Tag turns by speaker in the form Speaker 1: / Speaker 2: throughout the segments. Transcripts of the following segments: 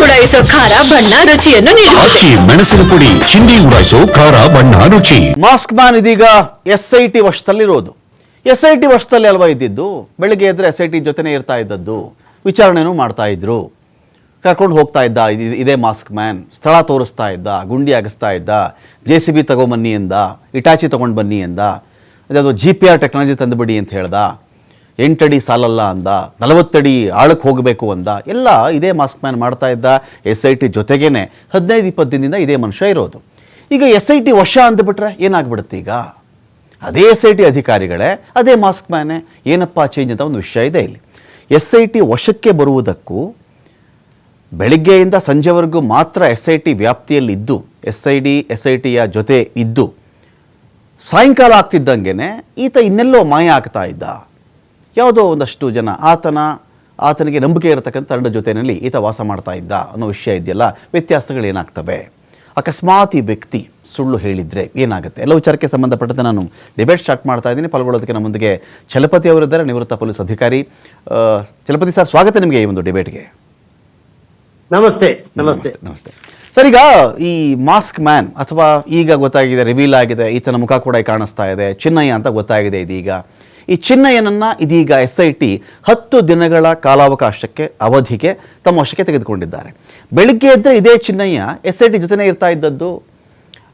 Speaker 1: ಉಡಾಯಿಸೋ ಖಾರ ಬಣ್ಣ ರುಚಿಯನ್ನು ನೀಡುತ್ತದೆ.
Speaker 2: ಮೆಣಸಿನ ಪುಡಿ ಚಿಂದಿ ಉಡಾಯಿಸೋ ಖಾರ ಬಣ್ಣ ರುಚಿ.
Speaker 3: ಮಾಸ್ಕ್ ಮ್ಯಾನ್ ಇದೀಗ SIT ವಶದಲ್ಲಿರೋದು. SIT ವಶದಲ್ಲಿ ಅಲ್ವಾ ಇದ್ದಿದ್ದು. ಬೆಳಗ್ಗೆ ಎದ್ರೆ SIT ಜೊತೆನೇ ಇರ್ತಾ ಇದ್ದದ್ದು, ವಿಚಾರಣೆನೂ ಮಾಡ್ತಾ ಇದ್ರು, ಕರ್ಕೊಂಡು ಹೋಗ್ತಾ ಇದ್ದ. ಇದೇ ಮಾಸ್ಕ್ ಮ್ಯಾನ್ ಸ್ಥಳ ತೋರಿಸ್ತಾ ಇದ್ದ, ಗುಂಡಿ ಅಗಿಸ್ತಾ ಇದ್ದ, JCB ತಗೊಂಬನ್ನಿ ಎಂದ, ಇಟಾಚಿ ತೊಗೊಂಡು ಬನ್ನಿ ಎಂದ, ಅದಾವುದು GPR ಟೆಕ್ನಾಲಜಿ ತಂದುಬಿಡಿ ಅಂತ ಹೇಳ್ದ, 8 ಅಡಿ ಸಾಲಲ್ಲ ಅಂದ, 40 ಅಡಿ ಆಳಕ್ಕೆ ಹೋಗಬೇಕು ಅಂದ. ಎಲ್ಲ ಇದೇ ಮಾಸ್ಕ್ ಮ್ಯಾನ್ ಮಾಡ್ತಾ ಇದ್ದ. SIT ಜೊತೆಗೇನೆ 15-20 ದಿನದಿಂದ ಇದೇ ಮನುಷ್ಯ ಇರೋದು. ಈಗ SIT ವಶ ಅಂದ್ಬಿಟ್ರೆ ಏನಾಗ್ಬಿಡುತ್ತೆ? ಈಗ ಅದೇ SIT ಅಧಿಕಾರಿಗಳೇ, ಅದೇ ಮಾಸ್ಕ್ ಮ್ಯಾನೇ, ಏನಪ್ಪ ಚೇಂಜ್ ಅಂತ ಒಂದು ವಿಷಯ ಇದೆ ಇಲ್ಲಿ. SIT ವಶಕ್ಕೆ ಬರುವುದಕ್ಕೂ ಬೆಳಿಗ್ಗೆಯಿಂದ ಸಂಜೆವರೆಗೂ ಮಾತ್ರ SIT ವ್ಯಾಪ್ತಿಯಲ್ಲಿದ್ದು, SITಯ ಜೊತೆ ಇದ್ದು, ಸಾಯಂಕಾಲ ಆಗ್ತಿದ್ದಂಗೆ ಈತ ಇನ್ನೆಲ್ಲೋ ಮಾಯ ಆಗ್ತಾ ಇದ್ದ. ಯಾವುದೋ ಒಂದಷ್ಟು ಜನ ಆತನಿಗೆ ನಂಬಿಕೆ ಇರತಕ್ಕಂಥ ತಂಡ ಜೊತೆಯಲ್ಲಿ ಈತ ವಾಸ ಮಾಡ್ತಾ ಇದ್ದ ಅನ್ನೋ ವಿಷಯ ಇದೆಯಲ್ಲ, ವ್ಯತ್ಯಾಸಗಳೇನಾಗ್ತವೆ? ಅಕಸ್ಮಾತ್ ಈ ವ್ಯಕ್ತಿ ಸುಳ್ಳು ಹೇಳಿದರೆ ಏನಾಗುತ್ತೆ? ಎಲ್ಲ ವಿಚಾರಕ್ಕೆ ಸಂಬಂಧಪಟ್ಟಂತೆ ನಾನು ಡಿಬೇಟ್ ಸ್ಟಾರ್ಟ್ ಮಾಡ್ತಾ ಇದ್ದೀನಿ. ಪಾಲ್ಗೊಳ್ಳೋದಕ್ಕೆ ನಮ್ಮೊಂದಿಗೆ ಚಲಪತಿ ಅವರಿದ್ದಾರೆ, ನಿವೃತ್ತ ಪೊಲೀಸ್ ಅಧಿಕಾರಿ. ಚಲಪತಿ ಸರ್, ಸ್ವಾಗತ ನಿಮಗೆ ಈ ಒಂದು ಡಿಬೇಟ್ಗೆ.
Speaker 4: ನಮಸ್ತೆ.
Speaker 3: ನಮಸ್ತೆ ನಮಸ್ತೆ ಸರ್. ಈಗ ಈ ಮಾಸ್ಕ್ ಮ್ಯಾನ್ ಅಥವಾ ಈಗ ಗೊತ್ತಾಗಿದೆ, ರಿವೀಲ್ ಆಗಿದೆ, ಈತನ ಮುಖ ಕೂಡ ಕಾಣಿಸ್ತಾ ಇದೆ, ಚಿನ್ನಯ್ಯ ಅಂತ ಗೊತ್ತಾಗಿದೆ ಇದೀಗ. ಈ ಚಿನ್ನಯ್ಯನನ್ನ ಇದೀಗ SIT 10 ದಿನಗಳ ಕಾಲಾವಕಾಶಕ್ಕೆ ಅವಧಿಗೆ ತಮ್ಮ ವಶಕ್ಕೆ ತೆಗೆದುಕೊಂಡಿದ್ದಾರೆ. ಬೆಳಿಗ್ಗೆ ಎದ್ದರೆ ಇದೇ ಚಿನ್ನಯ್ಯ SIT ಜೊತೆನೇ ಇರ್ತಾ ಇದ್ದದ್ದು.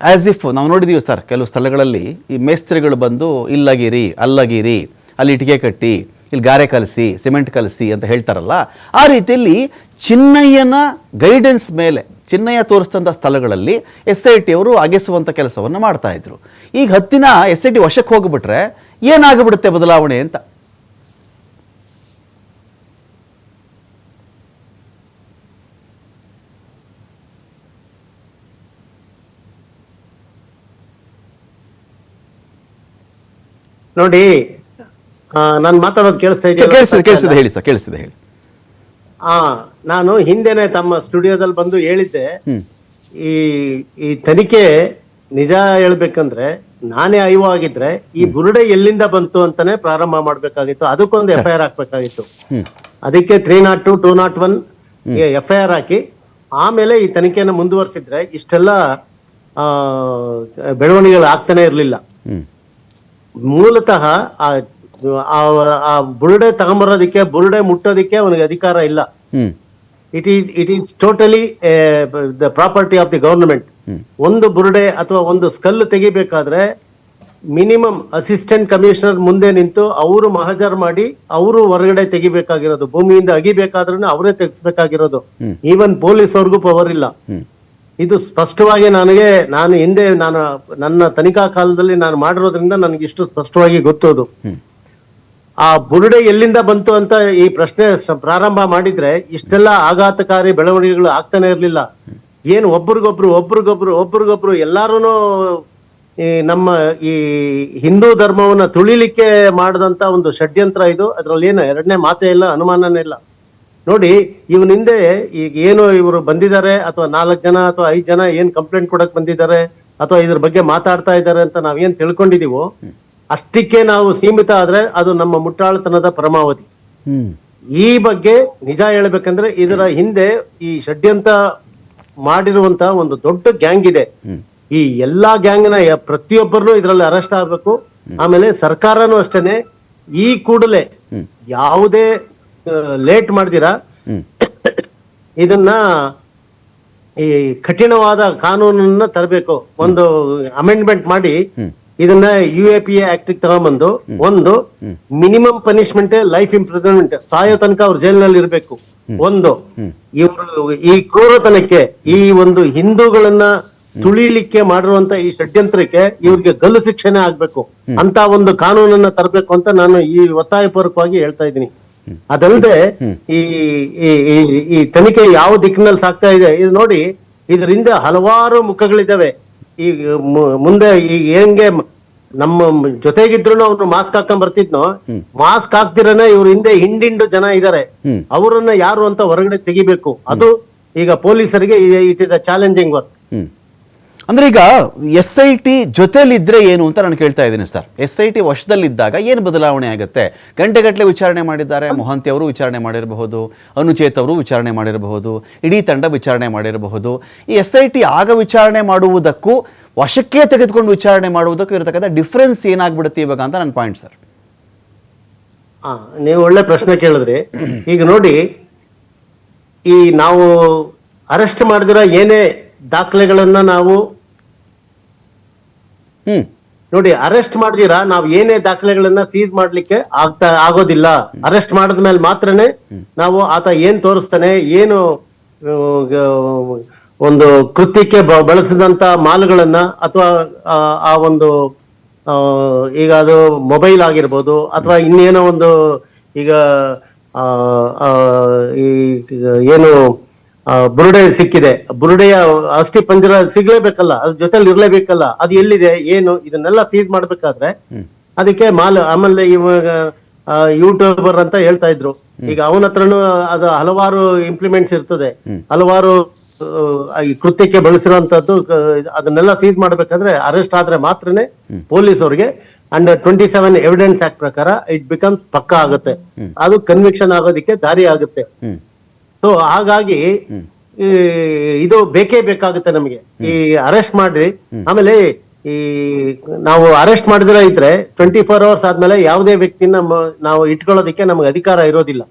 Speaker 3: ಆ್ಯಸ್ ಇಫ್ ನಾವು ನೋಡಿದ್ದೀವಿ ಸರ್, ಕೆಲವು ಸ್ಥಳಗಳಲ್ಲಿ ಈ ಮೇಸ್ತ್ರಿಗಳು ಬಂದು ಇಲ್ಲಗಿರಿ, ಅಲ್ಲಗಿರಿ, ಅಲ್ಲಿ ಇಟ್ಟಿಗೆ ಕಟ್ಟಿ, ಇಲ್ಲಿ ಗಾರೆ ಕಲಿಸಿ, ಸಿಮೆಂಟ್ ಕಲಿಸಿ ಅಂತ ಹೇಳ್ತಾರಲ್ಲ, ಆ ರೀತಿಯಲ್ಲಿ ಚಿನ್ನಯ್ಯನ ಗೈಡೆನ್ಸ್ ಮೇಲೆ ಚಿನ್ನಯ್ಯ ತೋರಿಸಿದಂಥ ಸ್ಥಳಗಳಲ್ಲಿ SIT ಅವರು ಅಗೆಸುವಂಥ ಕೆಲಸವನ್ನು ಮಾಡ್ತಾ ಇದ್ರು. ಈಗ 10 ದಿನ SIT ವಶಕ್ಕೆ ಹೋಗ್ಬಿಟ್ರೆ ಏನಾಗ್ಬಿಡುತ್ತೆ ಬದಲಾವಣೆ ಅಂತ?
Speaker 4: ನೋಡಿ, ನಾನು ಮಾತಾಡೋದು ಕೇಳಿಸ್ತಾ
Speaker 3: ಕೇಳಿಸಿದೆ ಹೇಳಿ ಸರ್, ಕೇಳಿಸಿದೆ ಹೇಳಿ.
Speaker 4: ನಾನು ಹಿಂದೆನೆ ತಮ್ಮ ಸ್ಟುಡಿಯೋದಲ್ಲಿ ಬಂದು ಹೇಳಿದ್ದೆ, ಈ ತನಿಖೆ ನಿಜ ಹೇಳ್ಬೇಕಂದ್ರೆ ನಾನೇ ಐವ ಆಗಿದ್ರೆ ಈ ಬುರುಡೆ ಎಲ್ಲಿಂದ ಬಂತು ಅಂತಾನೆ ಪ್ರಾರಂಭ ಮಾಡ್ಬೇಕಾಗಿತ್ತು. ಅದಕ್ಕೊಂದು FIR ಹಾಕ್ಬೇಕಾಗಿತ್ತು. ಅದಕ್ಕೆ 302, 201 FIR ಹಾಕಿ ಆಮೇಲೆ ಈ ತನಿಖೆಯನ್ನು ಮುಂದುವರಿಸಿದ್ರೆ ಇಷ್ಟೆಲ್ಲ ಬೆಳವಣಿಗೆಗಳು ಆಗ್ತಾನೆ ಇರ್ಲಿಲ್ಲ. ಮೂಲತಃ ಆ ಬುರುಡೆ ತಗೊಂಬರೋದಿಕ್ಕೆ, ಬುರುಡೆ ಮುಟ್ಟೋದಿಕ್ಕೆ ಅವನಿಗೆ ಅಧಿಕಾರ ಇಲ್ಲ. It is totally the property of the government. ಒಂದು ಬುರುಡೆ ಅಥವಾ ಒಂದು ಸ್ಕಲ್ ತೆಗಿಬೇಕಾದ್ರೆ ಮಿನಿಮಮ್ ಅಸಿಸ್ಟೆಂಟ್ ಕಮಿಷನರ್ ಮುಂದೆ ನಿಂತು ಅವರು ಮಹಜರ್ ಮಾಡಿ ಅವರು ಹೊರಗಡೆ ತೆಗಿಬೇಕಾಗಿರೋದು. ಭೂಮಿಯಿಂದ ಅಗಿಬೇಕಾದ್ರೂ ಅವರೇ ತೆಗಿಸ್ಬೇಕಾಗಿರೋದು. ಈವನ್ ಪೊಲೀಸ್ ಅವ್ರಿಗೂ ಪವರ್ ಇಲ್ಲ. ಇದು ಸ್ಪಷ್ಟವಾಗಿ ನಾನು ಹಿಂದೆ ನನ್ನ ತನಿಖಾ ಕಾಲದಲ್ಲಿ ನಾನು ಮಾಡಿರೋದ್ರಿಂದ ನನಗೆ ಇಷ್ಟು ಸ್ಪಷ್ಟವಾಗಿ ಗೊತ್ತೋದು. ಆ ಬುರುಡೆ ಎಲ್ಲಿಂದ ಬಂತು ಅಂತ ಈ ಪ್ರಶ್ನೆ ಪ್ರಾರಂಭ ಮಾಡಿದ್ರೆ ಇಷ್ಟೆಲ್ಲ ಆಘಾತಕಾರಿ ಬೆಳವಣಿಗೆಗಳು ಆಗ್ತಾನೆ ಇರ್ಲಿಲ್ಲ. ಏನು ಒಬ್ರಿಗೊಬ್ರು ಎಲ್ಲಾರು ನಮ್ಮ ಈ ಹಿಂದೂ ಧರ್ಮವನ್ನ ತುಳಿಲಿಕ್ಕೆ ಮಾಡದಂತ ಒಂದು ಷಡ್ಯಂತ್ರ ಇದು. ಅದ್ರಲ್ಲಿ ಏನು ಎರಡನೇ ಮಾತೇ ಇಲ್ಲ, ಅನುಮಾನನೇ ಇಲ್ಲ. ನೋಡಿ, ಇವನ್ ಹಿಂದೆ ಈಗ ಏನು ಇವರು ಬಂದಿದ್ದಾರೆ ಅಥವಾ 4 ಜನ ಅಥವಾ 5 ಜನ ಏನ್ ಕಂಪ್ಲೇಂಟ್ ಕೊಡಕ್ ಬಂದಿದ್ದಾರೆ ಅಥವಾ ಇದ್ರ ಬಗ್ಗೆ ಮಾತಾಡ್ತಾ ಇದ್ದಾರೆ ಅಂತ ನಾವೇನ್ ತಿಳ್ಕೊಂಡಿದೀವೋ ಅಷ್ಟಕ್ಕೆ ನಾವು ಸೀಮಿತ ಆದ್ರೆ ಅದು ನಮ್ಮ ಮುಟ್ಟಾಳತನದ ಪರಮಾವಧಿ. ಈ ಬಗ್ಗೆ ನಿಜ ಹೇಳ್ಬೇಕಂದ್ರೆ ಇದರ ಹಿಂದೆ ಈ ಷಡ್ಯಂತ್ರ ಮಾಡಿರುವಂತ ಒಂದು ದೊಡ್ಡ ಗ್ಯಾಂಗ್ ಇದೆ. ಈ ಎಲ್ಲಾ ಗ್ಯಾಂಗ್ನ ಪ್ರತಿಯೊಬ್ಬರನ್ನು ಇದರಲ್ಲಿ ಅರೆಸ್ಟ್ ಆಗ್ಬೇಕು. ಆಮೇಲೆ ಸರ್ಕಾರನೂ ಅಷ್ಟೇನೆ ಈ ಕೂಡಲೇ ಯಾವುದೇ ಲೇಟ್ ಮಾಡ್ದಿರಾ ಇದನ್ನ ಈ ಕಠಿಣವಾದ ಕಾನೂನನ್ನ ತರಬೇಕು. ಒಂದು ಅಮೆಂಡ್ಮೆಂಟ್ ಮಾಡಿ ಇದನ್ನ UAPA ಆಕ್ಟ್ ತಗೊಂಡ್ಬಂದು ಒಂದು ಮಿನಿಮಮ್ ಪನಿಷ್ಮೆಂಟ್ ಲೈಫ್ ಇಂಪ್ರಿಸನ್ಮೆಂಟ್, ಸಾಯೋ ತನಕ ಅವ್ರು ಜೈಲಿನಲ್ಲಿ ಇರ್ಬೇಕು. ಒಂದು ಇವರು ಈ ಕ್ರೂರತನಕ್ಕೆ, ಈ ಒಂದು ಹಿಂದೂಗಳನ್ನ ತುಳಿಲಿಕ್ಕೆ ಮಾಡಿರುವಂತ ಈ ಷಡ್ಯಂತ್ರಕ್ಕೆ ಇವ್ರಿಗೆ ಗಲ್ಲು ಶಿಕ್ಷೆನೇ ಆಗ್ಬೇಕು ಅಂತ ಒಂದು ಕಾನೂನನ್ನ ತರಬೇಕು ಅಂತ ನಾನು ಈ ಒತ್ತಾಯಪೂರ್ವಕವಾಗಿ ಹೇಳ್ತಾ ಇದ್ದೀನಿ. ಅದಲ್ಲದೆ ಈ ತನಿಖೆ ಯಾವ ದಿಕ್ಕಿನಲ್ಲಿ ಸಾಗ್ತಾ ಇದೆ ಇದು ನೋಡಿ, ಇದರಿಂದ ಹಲವಾರು ಮುಖಗಳಿದ್ದಾವೆ. ಈಗ ಮುಂದೆ ಈಗ ಹೆಂಗೆ ನಮ್ಮ ಜೊತೆಗಿದ್ರು ಅವ್ರು ಮಾಸ್ಕ್ ಹಾಕೊಂಡ್ ಬರ್ತಿದ್ನೋ, ಮಾಸ್ಕ್ ಹಾಕ್ತಿರನೆ ಇವ್ರ ಹಿಂದೆ ಹಿಂದಿಂಡು ಜನ ಇದಾರೆ. ಅವರನ್ನ ಯಾರು ಅಂತ ಹೊರಗಡೆ ತೆಗಿಬೇಕು. ಅದು ಈಗ ಪೊಲೀಸರಿಗೆ it is a challenging work.
Speaker 3: ಅಂದ್ರೆ ಈಗ SIT ಜೊತೆಲಿದ್ರೆ ಏನು ಅಂತ ನಾನು ಕೇಳ್ತಾ ಇದ್ದೀನಿ ಸರ್. SIT ವಶದಲ್ಲಿದ್ದಾಗ ಏನು ಬದಲಾವಣೆ ಆಗುತ್ತೆ? ಗಂಟೆಗಟ್ಟಲೆ ವಿಚಾರಣೆ ಮಾಡಿದ್ದಾರೆ. ಮೊಹಂತಿ ಅವರು ವಿಚಾರಣೆ ಮಾಡಿರಬಹುದು, ಅನುಚೇತ್ ಅವರು ವಿಚಾರಣೆ ಮಾಡಿರಬಹುದು, ಇಡೀ ತಂಡ ವಿಚಾರಣೆ ಮಾಡಿರಬಹುದು. ಈ SIT ಆಗ ವಿಚಾರಣೆ ಮಾಡುವುದಕ್ಕೂ ವಶಕ್ಕೆ ತೆಗೆದುಕೊಂಡು ವಿಚಾರಣೆ ಮಾಡುವುದಕ್ಕೂ ಇರತಕ್ಕಂಥ ಡಿಫ್ರೆನ್ಸ್ ಏನಾಗ್ಬಿಡುತ್ತೆ ಇವಾಗ ಅಂತ ನನ್ನ ಪಾಯಿಂಟ್ ಸರ್.
Speaker 4: ನೀವು ಒಳ್ಳೆ ಪ್ರಶ್ನೆ ಕೇಳಿದ್ರಿ. ಈಗ ನೋಡಿ, ಈ ನಾವು ಅರೆಸ್ಟ್ ಮಾಡಿದಿರೋ ಏನೇ ದಾಖಲೆಗಳನ್ನ ನಾವು ನೋಡಿ, ಅರೆಸ್ಟ್ ಮಾಡಿದಿರಾ ನಾವು ಏನೇ ದಾಖಲೆಗಳನ್ನ ಸೀಸ್ ಮಾಡ್ಲಿಕ್ಕೆ ಆಗೋದಿಲ್ಲ. ಅರೆಸ್ಟ್ ಮಾಡಿದ್ಮೇಲೆ ಮಾತ್ರನೇ ನಾವು ಆತ ಏನ್ ತೋರಿಸ್ತಾನೆ, ಏನು ಒಂದು ಕೃತ್ಯಕ್ಕೆ ಬಳಸಿದಂತ ಮಾಲುಗಳನ್ನ ಅಥವಾ ಆ ಒಂದು ಈಗ ಅದು ಮೊಬೈಲ್ ಆಗಿರ್ಬೋದು ಅಥವಾ ಇನ್ನೇನೋ ಒಂದು ಈಗ ಈ ಏನು ಬುರುಡೆ ಸಿಕ್ಕಿದೆ, ಬುರುಡೆಯ ಅಸ್ಥಿ ಪಂಜರ ಸಿಗ್ಲೇಬೇಕಲ್ಲ, ಅದ್ರ ಜೊತೆಲಿ ಇರ್ಲೇಬೇಕಲ್ಲ, ಅದು ಎಲ್ಲಿದೆ ಏನು ಇದನ್ನೆಲ್ಲ ಸೀಸ್ ಮಾಡ್ಬೇಕಾದ್ರೆ ಅದಕ್ಕೆ ಆಮೇಲೆ ಇವಾಗ ಯೂಟ್ಯೂಬರ್ ಅಂತ ಹೇಳ್ತಾ ಇದ್ರು. ಈಗ ಅವನ ಹತ್ರನು ಅದು ಹಲವಾರು ಇಂಪ್ಲಿಮೆಂಟ್ಸ್ ಇರ್ತದೆ, ಹಲವಾರು ಈ ಕೃತ್ಯಕ್ಕೆ ಬಳಸಿರುವಂತದ್ದು. ಅದನ್ನೆಲ್ಲ ಸೀಸ್ ಮಾಡ್ಬೇಕಾದ್ರೆ ಅರೆಸ್ಟ್ ಆದ್ರೆ ಮಾತ್ರನೇ ಪೊಲೀಸ್ ಅವ್ರಿಗೆ ಅಂಡರ್ 27 ಎವಿಡೆನ್ಸ್ ಆಕ್ಟ್ ಪ್ರಕಾರ ಇಟ್ ಬಿಕಮ್ಸ್ ಪಕ್ಕಾ ಆಗುತ್ತೆ, ಅದು ಕನ್ವಿಕ್ಷನ್ ಆಗೋದಿಕ್ಕೆ ದಾರಿ ಆಗುತ್ತೆ. ಸೊ ಹಾಗಾಗಿ ಇದು ಬೇಕೇ ಬೇಕಾಗುತ್ತೆ ನಮಗೆ ಈ ಅರೆಸ್ಟ್ ಮಾಡ್ರಿ. ಆಮೇಲೆ ಈ ನಾವು ಅರೆಸ್ಟ್ ಮಾಡಿದ್ರೆ ಇದ್ರೆ 24 hours ಆದ್ಮೇಲೆ ಯಾವುದೇ ವ್ಯಕ್ತಿನ ನಾವು ಇಟ್ಕೊಳ್ಳೋದಿಕ್ಕೆ ನಮ್ಗೆ ಅಧಿಕಾರ ಇರೋದಿಲ್ಲ.